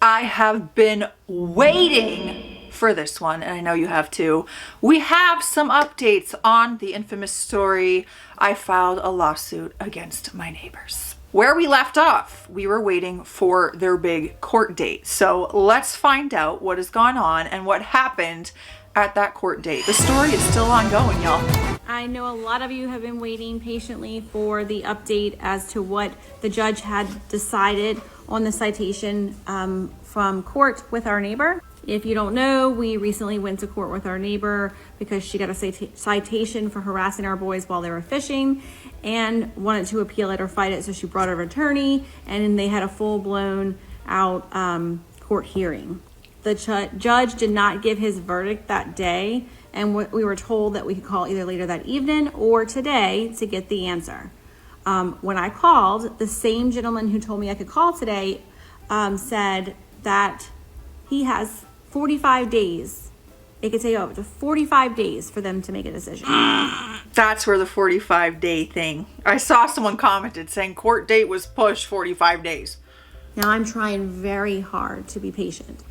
I have been waiting for this one, and I know you have too. We have some updates on the infamous story. I filed a lawsuit against my neighbors. Where we left off, we were waiting for their big court date. So let's find out what has gone on and what happened at that court date. The story is still ongoing, y'all. I know a lot of you have been waiting patiently for the update as to what the judge had decided on the citation from court with our neighbor. If you don't know, we recently went to court with our neighbor because she got a citation for harassing our boys while they were fishing and wanted to appeal it or fight it, so she brought her attorney, and then they had a full-blown out court hearing. The judge did not give his verdict that day, and we were told that we could call either later that evening or today to get the answer. When I called, the same gentleman who told me I could call today said that he has 45 days. It could take up to 45 days for them to make a decision. That's where the 45-day thing. I saw someone commented saying court date was pushed 45 days. Now I'm trying very hard to be patient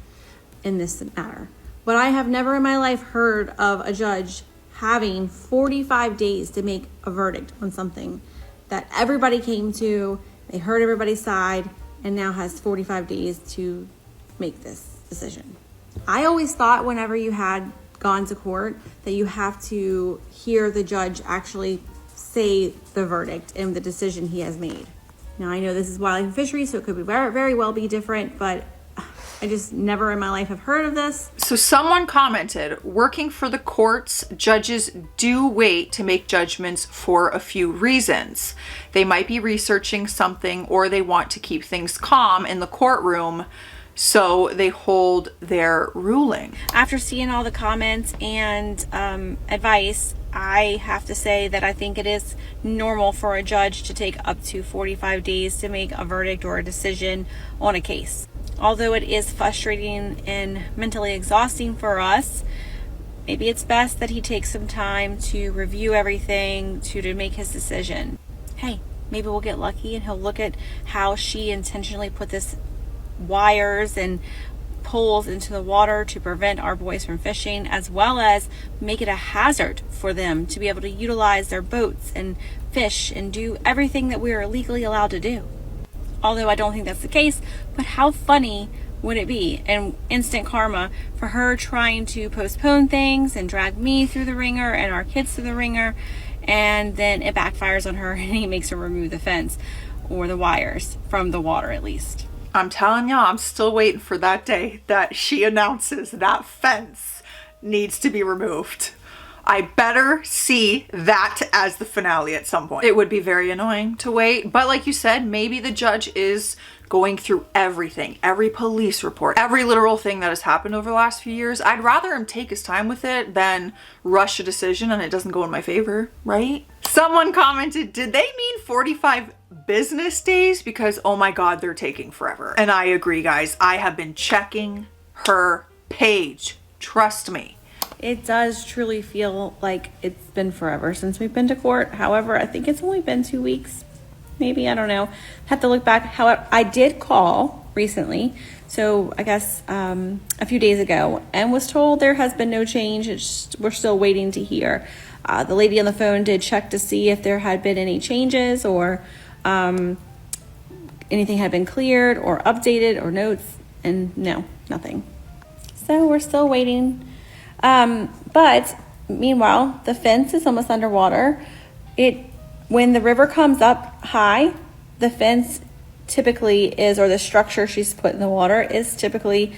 in this matter, but I have never in my life heard of a judge having 45 days to make a verdict on something that everybody came to, they heard everybody's side, and now has 45 days to make this decision. I always thought whenever you had gone to court that you have to hear the judge actually say the verdict and the decision he has made. Now I know this is wildlife and fisheries, so it could be very well be different, but I just never in my life have heard of this. So someone commented, working for the courts, judges do wait to make judgments for a few reasons. They might be researching something, or they want to keep things calm in the courtroom, so they hold their ruling. After seeing all the comments and advice, I have to say that I think it is normal for a judge to take up to 45 days to make a verdict or a decision on a case. Although it is frustrating and mentally exhausting for us, maybe it's best that he takes some time to review everything to make his decision. Hey, maybe we'll get lucky and he'll look at how she intentionally put this wires and poles into the water to prevent our boys from fishing, as well as make it a hazard for them to be able to utilize their boats and fish and do everything that we are legally allowed to do. Although I don't think that's the case, but how funny would it be, and instant karma, for her trying to postpone things and drag me through the ringer and our kids through the ringer, and then it backfires on her and he makes her remove the fence or the wires from the water at least. I'm telling y'all, I'm still waiting for that day that she announces that fence needs to be removed. I better see that as the finale at some point. It would be very annoying to wait, but like you said, maybe the judge is going through everything, every police report, every literal thing that has happened over the last few years. I'd rather him take his time with it than rush a decision and it doesn't go in my favor, right? Someone commented, did they mean 45 business days? Because oh my God, they're taking forever. And I agree, guys. I have been checking her page. Trust me. It does truly feel like it's been forever since we've been to court. However, I think it's only been 2 weeks. Maybe, I don't know. Have to look back. However, I did call recently, so I guess a few days ago, and was told there has been no change. We're still waiting to hear. The lady on the phone did check to see if there had been any changes or anything had been cleared or updated or notes, and no, nothing. So we're still waiting. But meanwhile, the fence is almost underwater. When the river comes up high, the fence typically is, or the structure she's put in the water is typically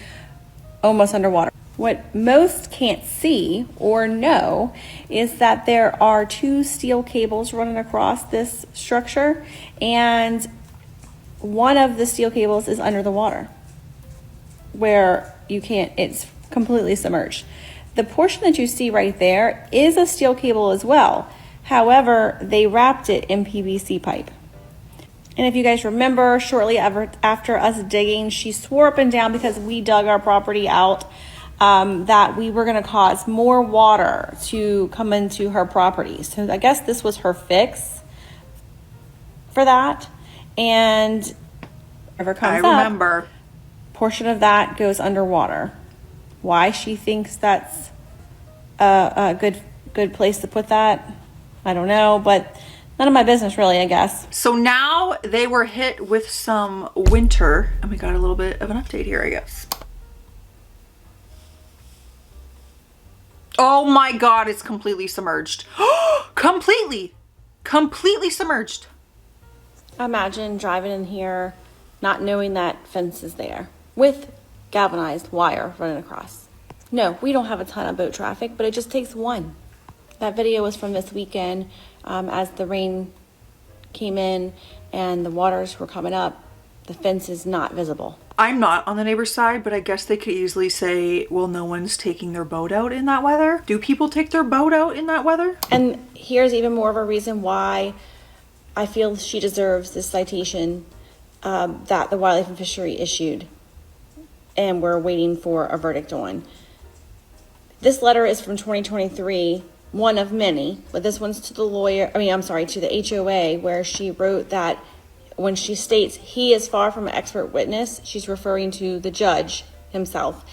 almost underwater. What most can't see or know is that there are 2 steel cables running across this structure, and one of the steel cables is under the water where it's completely submerged. The portion that you see right there is a steel cable as well. However, they wrapped it in PVC pipe. And if you guys remember, shortly after us digging, she swore up and down, because we dug our property out, that we were going to cause more water to come into her property. So I guess this was her fix for that. And whatever comes I remember. portion of that goes underwater. Why she thinks that's a good place to put that, I don't know, but none of my business really, I guess. So now they were hit with some winter, and we got a little bit of an update here, I guess. Oh my God, it's completely submerged. Completely submerged. Imagine driving in here not knowing that fence is there with galvanized wire running across. No, we don't have a ton of boat traffic, but it just takes one. That video was from this weekend as the rain came in and the waters were coming up. The fence is not visible. I'm not on the neighbor's side, but I guess they could easily say, well, no one's taking their boat out in that weather. Do people take their boat out in that weather? And here's even more of a reason why I feel she deserves this citation that the Wildlife and Fishery issued, and we're waiting for a verdict on. This letter is from 2023, one of many, but this one's to the to the HOA, where she wrote that when she states he is far from an expert witness, she's referring to the judge himself.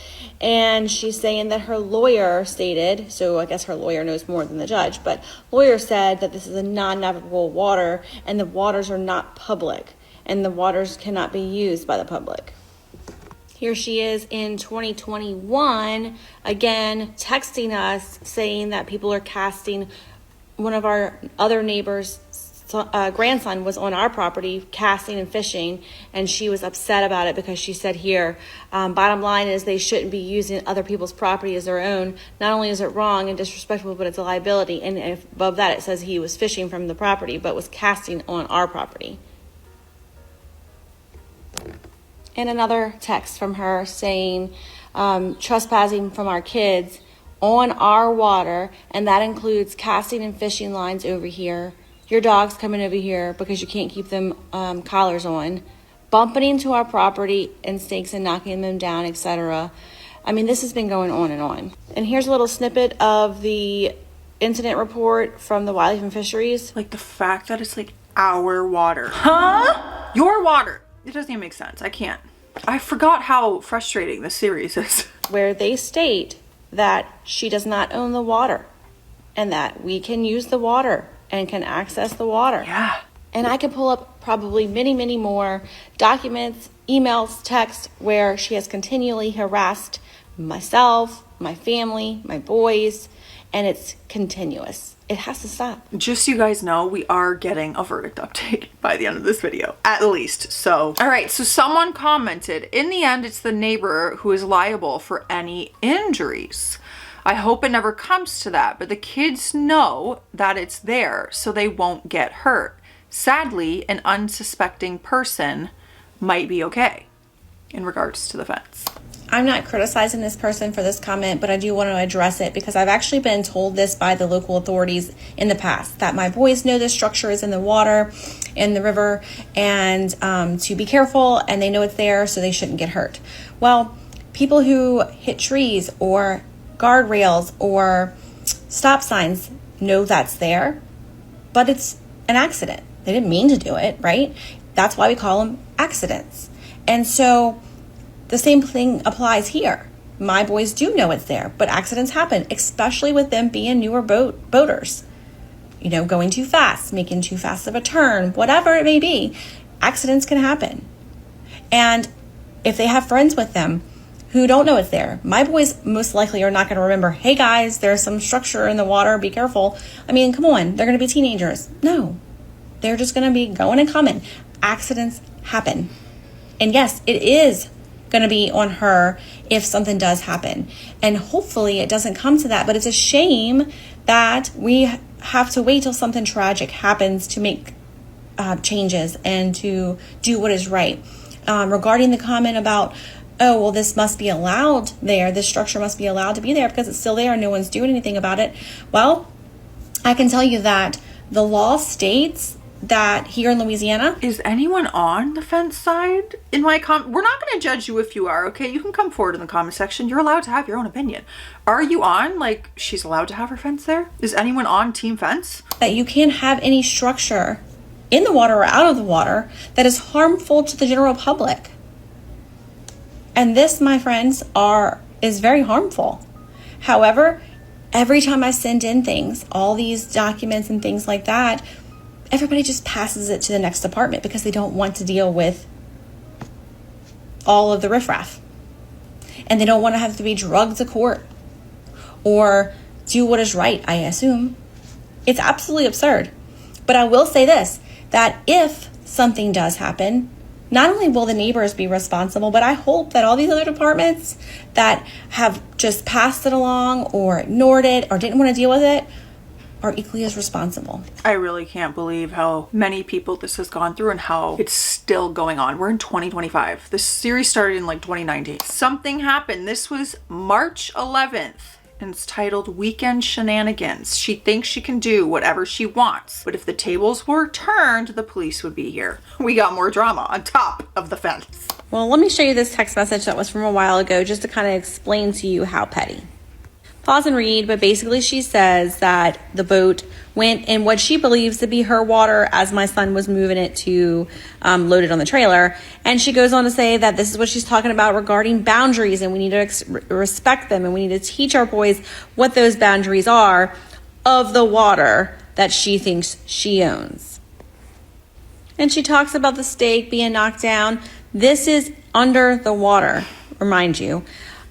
And she's saying that her lawyer stated, so I guess her lawyer knows more than the judge, but lawyer said that this is a non-navigable water and the waters are not public and the waters cannot be used by the public. Here she is in 2021, again, texting us saying that people are casting. One of our other neighbors' grandson was on our property casting and fishing, and she was upset about it because she said here, bottom line is they shouldn't be using other people's property as their own. Not only is it wrong and disrespectful, but it's a liability. And if above that it says he was fishing from the property but was casting on our property. And another text from her saying trespassing from our kids on our water, and that includes casting and fishing lines over here. Your dog's coming over here because you can't keep them collars on, bumping into our property and stakes and knocking them down, etc. I mean, this has been going on and on. And here's a little snippet of the incident report from the Wildlife and Fisheries. Like the fact that it's like our water. Huh? Your water. It doesn't even make sense. I can't. I forgot how frustrating this series is. Where they state that she does not own the water and that we can use the water and can access the water. Yeah. And I can pull up probably many, many more documents, emails, texts where she has continually harassed myself, my family, my boys, and it's continuous. It has to stop. Just so you guys know, we are getting a verdict update by the end of this video, at least. So, all right, so someone commented, in the end, it's the neighbor who is liable for any injuries. I hope it never comes to that, but the kids know that it's there, so they won't get hurt. Sadly, an unsuspecting person might be okay in regards to the fence. I'm not criticizing this person for this comment, but I do want to address it because I've actually been told this by the local authorities in the past, that my boys know this structure is in the water, in the river, and to be careful, and they know it's there, so they shouldn't get hurt. Well, people who hit trees or guardrails or stop signs know that's there, but it's an accident. They didn't mean to do it, right? That's why we call them accidents. And so the same thing applies here. My boys do know it's there, but accidents happen, especially with them being newer boaters. You know, going too fast, making too fast of a turn, whatever it may be, accidents can happen. And if they have friends with them who don't know it's there, my boys most likely are not going to remember, hey guys, there's some structure in the water, be careful. I mean, come on, they're going to be teenagers. No, they're just going to be going and coming. Accidents happen. And yes, it is going to be on her if something does happen. And hopefully it doesn't come to that, but it's a shame that we have to wait till something tragic happens to make changes and to do what is right. Regarding the comment about, oh, well, this must be allowed there, this structure must be allowed to be there because it's still there and no one's doing anything about it. Well, I can tell you that the law states that here in Louisiana. Is anyone on the fence side? We're not going to judge you if you are, okay? You can come forward in the comment section. You're allowed to have your own opinion. Are you on, like, she's allowed to have her fence there? Is anyone on team fence? That you can't have any structure in the water or out of the water that is harmful to the general public. And this, my friends, is very harmful. However, every time I send in things, all these documents and things like that, everybody just passes it to the next department because they don't want to deal with all of the riffraff. And they don't want to have to be drugged to court or do what is right, I assume. It's absolutely absurd. But I will say this, that if something does happen, not only will the neighbors be responsible, but I hope that all these other departments that have just passed it along or ignored it or didn't want to deal with it are equally as responsible. I really can't believe how many people this has gone through and how it's still going on. We're in 2025. This series started in like 2019. Something happened. This was March 11th. And it's titled Weekend Shenanigans. She thinks she can do whatever she wants, but if the tables were turned, the police would be here. We got more drama on top of the fence. Well, let me show you this text message that was from a while ago just to kind of explain to you how petty. Pause and read, but basically she says that the boat went in what she believes to be her water as my son was moving it to load it on the trailer. And she goes on to say that this is what she's talking about regarding boundaries, and we need to respect them, and we need to teach our boys what those boundaries are of the water that she thinks she owns. And she talks about the stake being knocked down. This is under the water, remind you.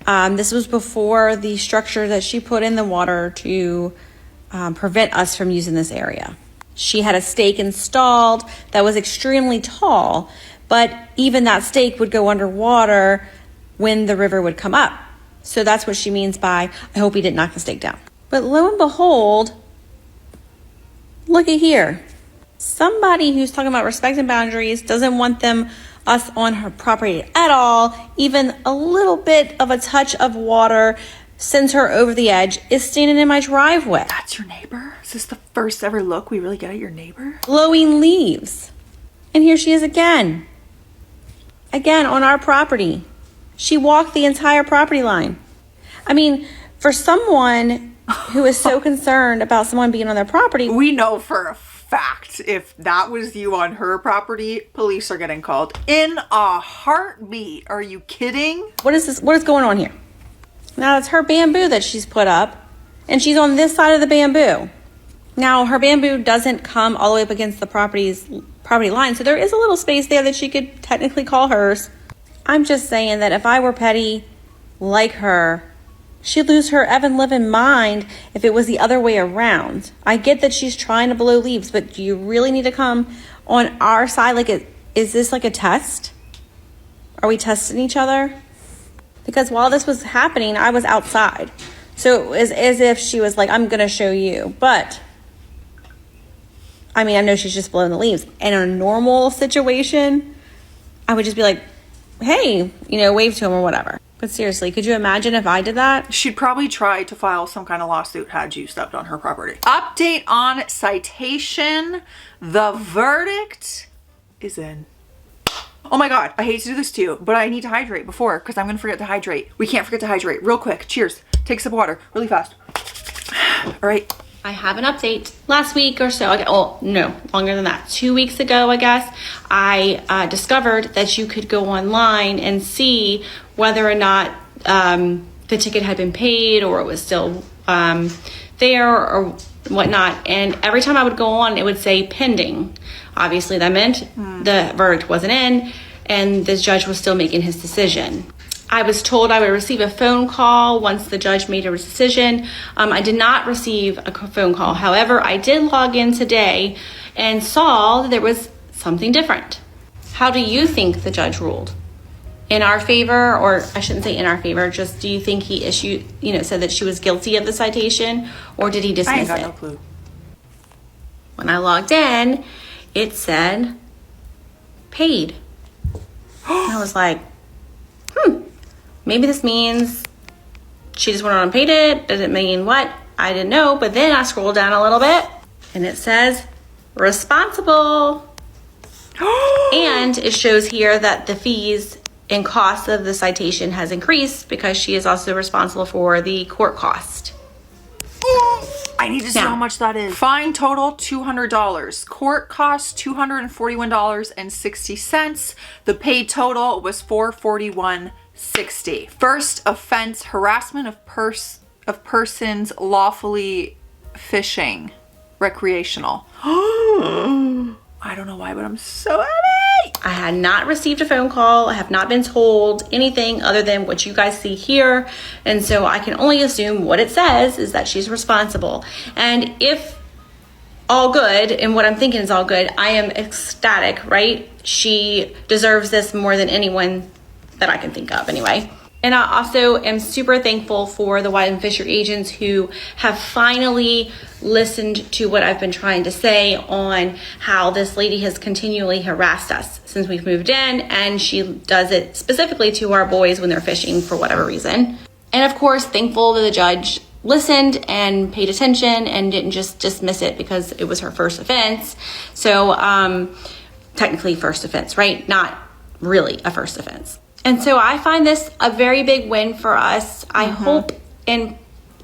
This was before the structure that she put in the water to prevent us from using this area. She had a stake installed that was extremely tall, but even that stake would go underwater when the river would come up. So that's what she means by, I hope he didn't knock the stake down. But lo and behold, look at here. Somebody who's talking about respecting boundaries doesn't want us on her property at all. Even a little bit of a touch of water sends her over the edge, is standing in my driveway. That's your neighbor? Is this the first ever look we really get at your neighbor? Blowing leaves. And here she is again. Again on our property. She walked the entire property line. I mean, for someone who is so concerned about someone being on their property. We know for a fact if that was you on her property, police are getting called in a heartbeat. Are you kidding? What is this? What is going on here? Now it's her bamboo that she's put up, and she's on this side of the bamboo. Now her bamboo doesn't come all the way up against the property line, so there is a little space there that she could technically call hers. I'm just saying that if I were petty like her, she'd lose her even living mind if it was the other way around. I get that she's trying to blow leaves, but do you really need to come on our side? Like, is this like a test? Are we testing each other? Because while this was happening, I was outside. So it was as if she was like, I'm going to show you. But, I mean, I know she's just blowing the leaves. In a normal situation, I would just be like, hey, wave to him or whatever. But seriously, could you imagine if I did that? She'd probably try to file some kind of lawsuit had you stepped on her property. Update on citation. The verdict is in. Oh my God, I hate to do this to you, but I need to hydrate before because I'm going to forget to hydrate. We can't forget to hydrate. Real quick. Cheers. Take a sip of water really fast. All right. I have an update. Last week or so, no, longer than that. 2 weeks ago, I guess, I discovered that you could go online and see whether or not the ticket had been paid or it was still there or whatnot. And every time I would go on, it would say pending. Obviously, that meant the verdict wasn't in and the judge was still making his decision. I was told I would receive a phone call once the judge made a decision. I did not receive a phone call. However, I did log in today and saw that there was something different. How do you think the judge ruled? In our favor, or I shouldn't say in our favor, just do you think he said that she was guilty of the citation, or did he dismiss it? I ain't got no clue. When I logged in, it said paid. I was like, maybe this means she just went on and paid it. Does it mean what? I didn't know. But then I scrolled down a little bit and it says responsible. And it shows here that the fees and costs of the citation has increased because she is also responsible for the court cost. I need to see how much that is. Fine total, $200. Court cost, $241.60. The paid total was $441. 60. First offense, harassment of persons lawfully fishing, recreational. I don't know why, but I'm so happy. I had not received a phone call. I have not been told anything other than what you guys see here. And so I can only assume what it says is that she's responsible. And if all good, and what I'm thinking is all good, I am ecstatic, right? She deserves this more than anyone that I can think of anyway. And I also am super thankful for the wildlife and fishery agents who have finally listened to what I've been trying to say on how this lady has continually harassed us since we've moved in, and she does it specifically to our boys when they're fishing for whatever reason. And of course, thankful that the judge listened and paid attention and didn't just dismiss it because it was her first offense. So technically first offense, right? Not really a first offense. And so I find this a very big win for us. I hope, and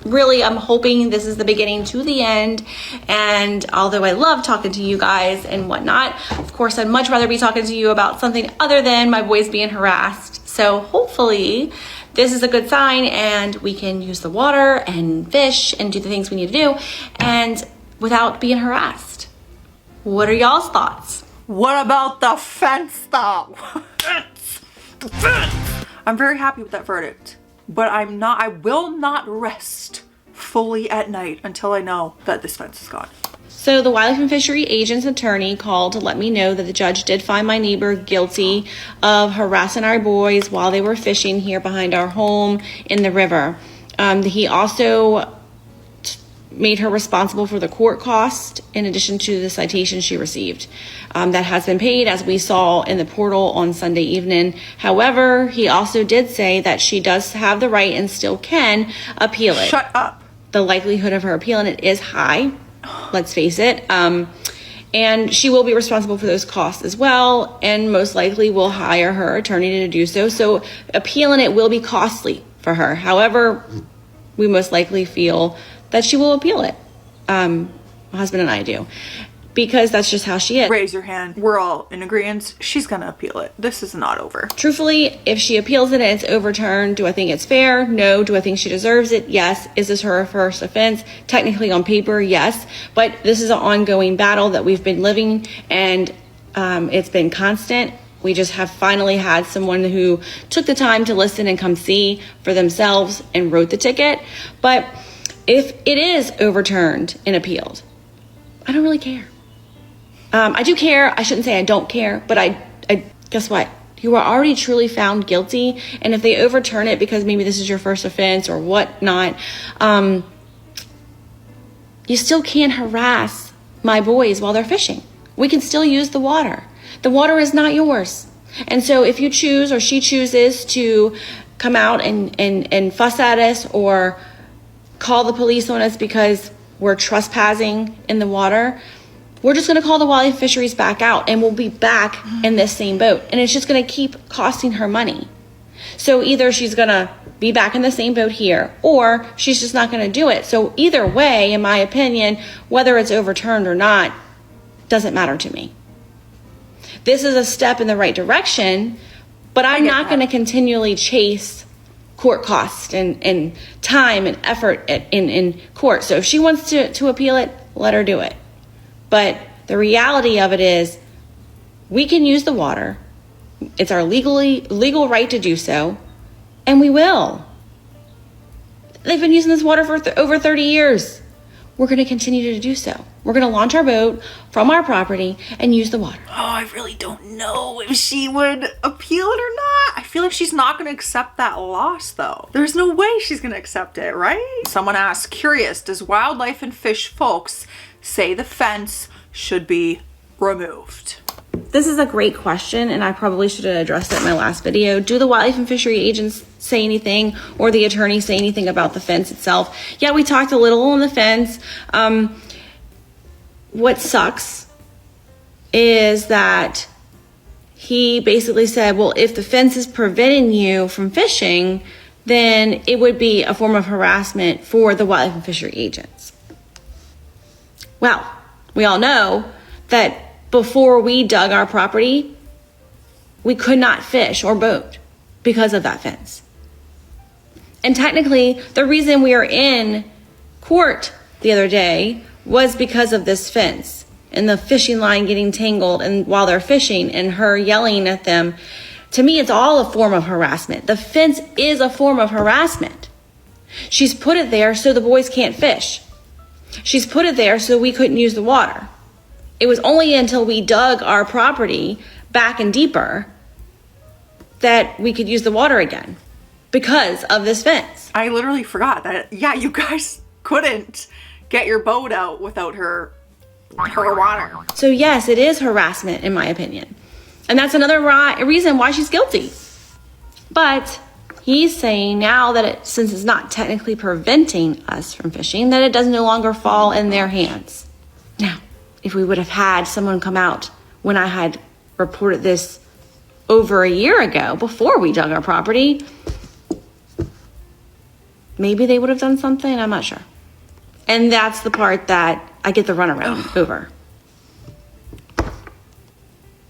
really I'm hoping this is the beginning to the end. And although I love talking to you guys and whatnot, of course I'd much rather be talking to you about something other than my boys being harassed. So hopefully this is a good sign and we can use the water and fish and do the things we need to do and without being harassed. What are y'all's thoughts? What about the fence though? I'm very happy with that verdict, but I will not rest fully at night until I know that this fence is gone. So the wildlife and fishery agent's attorney called to let me know that the judge did find my neighbor guilty of harassing our boys while they were fishing here behind our home in the river. He also made her responsible for the court cost in addition to the citation she received. That has been paid, as we saw in the portal on Sunday evening. However, he also did say that she does have the right and still can appeal it. Shut up. The likelihood of her appealing it is high, let's face it. And she will be responsible for those costs as well, and most likely will hire her attorney to do so. So appealing it will be costly for her. However, we most likely feel that she will appeal it. My husband and I do, because that's just how she is. Raise your hand. We're all in agreement. She's gonna appeal it. This is not over. Truthfully, if she appeals it and it's overturned, do I think it's fair? No. Do I think she deserves it? Yes. Is this her first offense? Technically on paper, yes. But this is an ongoing battle that we've been living, and it's been constant. We just have finally had someone who took the time to listen and come see for themselves and wrote the ticket. But if it is overturned and appealed, I don't really care. I do care. I shouldn't say I don't care, but I guess what? You are already truly found guilty. And if they overturn it because maybe this is your first offense or whatnot, you still can't harass my boys while they're fishing. We can still use the water. The water is not yours. And so if you choose, or she chooses to come out and fuss at us or call the police on us because we're trespassing in the water, we're just going to call the wildlife fisheries back out, and we'll be back in this same boat. And it's just going to keep costing her money. So either she's going to be back in the same boat here, or she's just not going to do it. So either way, in my opinion, whether it's overturned or not, doesn't matter to me. This is a step in the right direction, but I'm not going to continually chase court costs and time and effort in court. So if she wants to appeal it, let her do it. But the reality of it is, we can use the water. It's our legal right to do so, and we will. They've been using this water for over 30 years. We're going to continue to do so. We're going to launch our boat from our property and use the water. Oh, I really don't know if she would appeal it or not. I feel like she's not going to accept that loss, though. There's no way she's going to accept it, right? Someone asked, curious, does wildlife and fish folks say the fence should be removed? This is a great question, and I probably should have addressed it in my last video. Do the wildlife and fishery agents say anything, or the attorney say anything about the fence itself? Yeah, we talked a little on the fence. What sucks is that he basically said, well, if the fence is preventing you from fishing, then it would be a form of harassment for the wildlife and fishery agents. Well, we all know that before we dug our property, we could not fish or boat. because of that fence. And technically, the reason we are in court the other day was because of this fence and the fishing line getting tangled and while they're fishing and her yelling at them. To me, it's all a form of harassment. The fence is a form of harassment. She's put it there so the boys can't fish. She's put it there so we couldn't use the water. It was only until we dug our property back and deeper that we could use the water again because of this fence. I literally forgot that, yeah, you guys couldn't get your boat out without her water. So yes, it is harassment in my opinion. And that's another reason why she's guilty. But he's saying now that since it's not technically preventing us from fishing, that it does no longer fall in their hands. Now, if we would have had someone come out when I had reported this over a year ago, before we dug our property, maybe they would have done something, I'm not sure. And that's the part that I get the runaround over.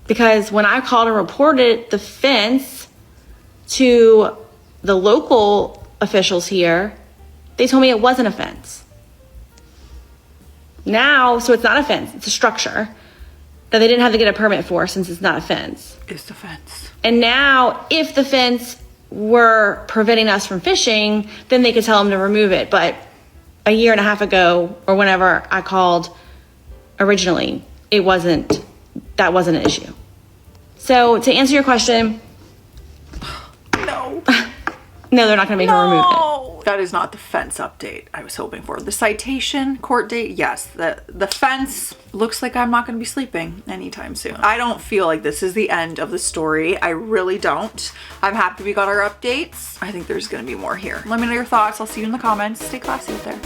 Because when I called and reported the fence to the local officials here, they told me it wasn't a fence. Now, so it's not a fence, it's a structure that they didn't have to get a permit for since it's not a fence. It's the fence. And now, if the fence were preventing us from fishing, then they could tell them to remove it. But a year and a half ago, or whenever I called originally, that wasn't an issue. So to answer your question, No. no, they're not going to make her remove it. That is not the fence update I was hoping for. The citation, court date, yes. The fence looks like I'm not going to be sleeping anytime soon. I don't feel like this is the end of the story. I really don't. I'm happy we got our updates. I think there's going to be more here. Let me know your thoughts. I'll see you in the comments. Stay classy out there.